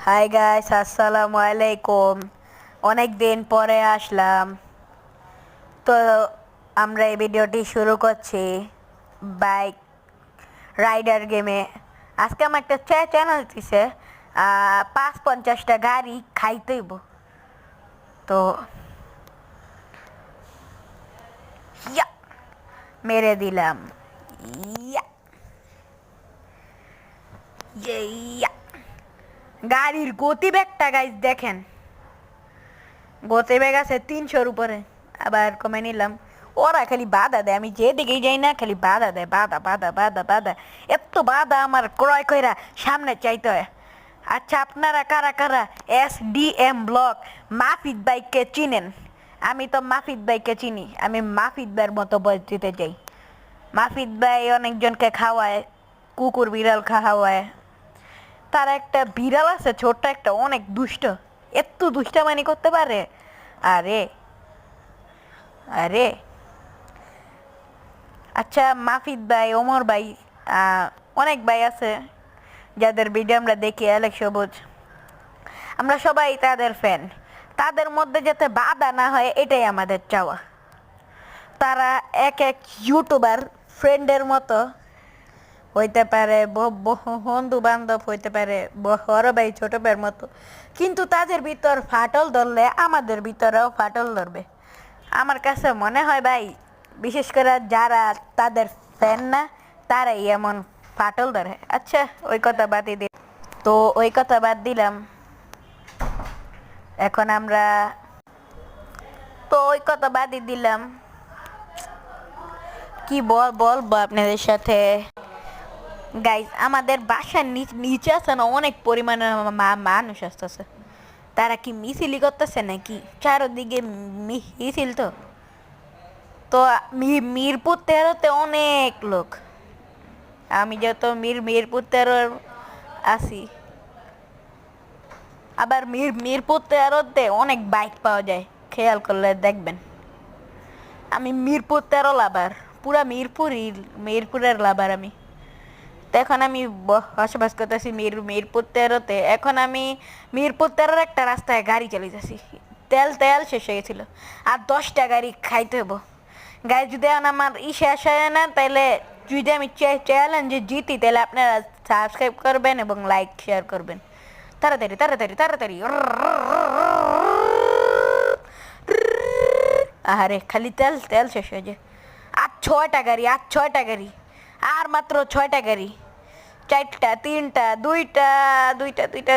Hi guys, আসসালামু আলাইকুম। অনেক দিন পরে আসলাম। তো আমরা এই ভিডিওটি শুরু করছি বাইক রাইডার গেমে। আজকে আমার একটা চ্যানেল দিছে ৫-৫০টা গাড়ি খাইতেইব। তো ইয়া মেরে দিলাম। ইয়া ইয়া গাড়ির গতিবেগটা গাইস দেখেন, গতিবেগ আছে ৩০০-র উপরে। আবার কমে নিলাম। ওরা খালি বাধা দেয়, আমি যেদিকেই যাই না খালি বাধা দেয়, বাধা বাধা বাধা বাধা। এত বাধা আমার ক্রয় কইরা সামনে চাইতে হয়। আচ্ছা, আপনারা কারা কারা SDM ব্লক মাফিদ বাইককে চিনেন? আমি তো মাফিদ বাইককে চিনি। আমি মাফিদ ভাইয়ের মতো বয়স দিতে চাই। মাফিদ ভাই অনেকজনকে খাওয়ায়, কুকুর বিড়াল খাওয়ায়। তার একটা বিড়াল আছে ছোট্ট একটা, অনেক দুষ্ট। এত দুষ্টামানি করতে পারে। আরে আরে আচ্ছা, মাফিদ ভাই, ওমর ভাই, অনেক ভাই আছে যাদের ভিডিও আমরা দেখি, অ্যালেক্স সবুজ। আমরা সবাই তাদের ফ্যান। তাদের মধ্যে যাতে বাধা না হয় এটাই আমাদের চাওয়া। তারা এক এক ইউটিউবার ফ্রেন্ডের মতো হইতে পারে, বন্ধু বান্ধব হইতে পারে, বড় ভাই ছোট ভাইয়ের মতো। কিন্তু তাদের ভিতর ফাটল ধরলে আমাদের ভিতরেও ফাটল ধরবে। আমার কাছে মনে হয় ভাই, বিশেষ করে যারা তাদের ফ্যান না, তারাই এমন ফাটল ধরে। আচ্ছা, ওই কথা বাদই দিই। তো ওই কথা বাদ দিলাম। এখন আমরা ওই কথা বাদই দিলাম। কি বলবো আপনাদের সাথে। গাইজ, আমাদের বাসার নিচে আছে না, অনেক পরিমাণে মানুষ আসতেছে। তারা কি মিছিলি করতেছে নাকি? চারদিকে মিছিল। তো তো মিরপুর 13-তে অনেক লোক। আমি যত মিরপুর 13 আছি। আবার মিরপুর 13-তে অনেক বাইক পাওয়া যায়, খেয়াল করলে দেখবেন। আমি মিরপুর 13 লাভার, পুরা মিরপুরের লাভার আমি। তো এখন আমি বসবাস করতেছি মিরপুর 13-তে। এখন আমি মিরপুর 13-র একটা রাস্তায় গাড়ি চালিয়েছি। তেল শেষ হয়ে গেছিল, আর 10টা গাড়ি খাইতে হবো। গাড়ি যদি এখন আমার শেষ হয় না, তাহলে যদি আমি চ্যালেঞ্জে জিতি, তাহলে আপনারা সাবস্ক্রাইব করবেন এবং লাইক শেয়ার করবেন। তাড়াতাড়ি তাড়াতাড়ি তাড়াতাড়ি। আরে খালি তেল শেষ হয়ে যায়। আর 6টা গাড়ি, আর মাত্র 6টা গাড়ি। 4টা, 3টা, 2টা, 2টা, 2টা,